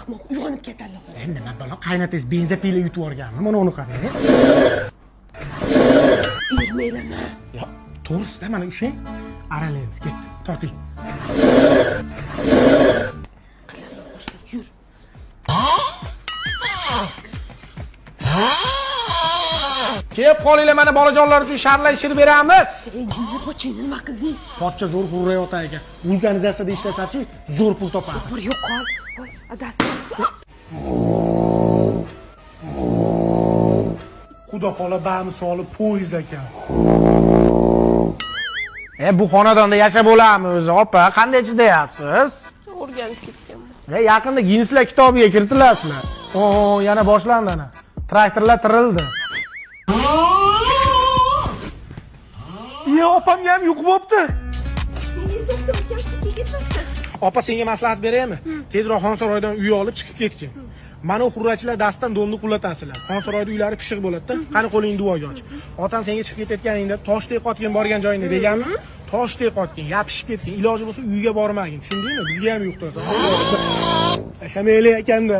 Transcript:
ahmoq uyg'onib ketadi. Nima balo qaynatangiz benzapila yutib yuborganmi? Mana uni qarang. Irmaylama. Ya, to'g'risida mana ushlang. Aralaymiz, ketdi. Torting. Yur. Kelib qolinglar, mana bolajonlar uchun sharlay shir beramiz. Jinni pochini nima qilding? Pochcha zo'r hurrayotar ekan. Vulkanizatsiyada ishlasachi, zo'r pul topadi. Bir yo'q qol. Voy, adasi. Xudo xola bamisoli poyez ekan. Bu xonadonda yashab bo'lamiz o'zi, opa. Qanday chidayapsiz? O'rganib ketganman. Yaqinda Ginslar kitobiga kiritilasizlar. Yana boshlandi ana. Traktorlar tirildi. Opamga ham yuqib bo'pti. Opa, senga maslahat beraymi? Tezroq Xonsaroydan uy olib chiqib ketgin. Mana xurrachilar dastidan do'mni qulatasizlar. Xonsaroyda uylari pishiq bo'ladi-da. Qani qo'lingni duoga och. Otam senga chiqib ketayotganingda Toshdek qotgan borgan joyingda deganmi? Toshdek qotgan, yapishib ketgan. Iloji bo'lsa uyga bormagin. Tushundingmi? Bizga ham yuqdi. Yashamaylar ekanda.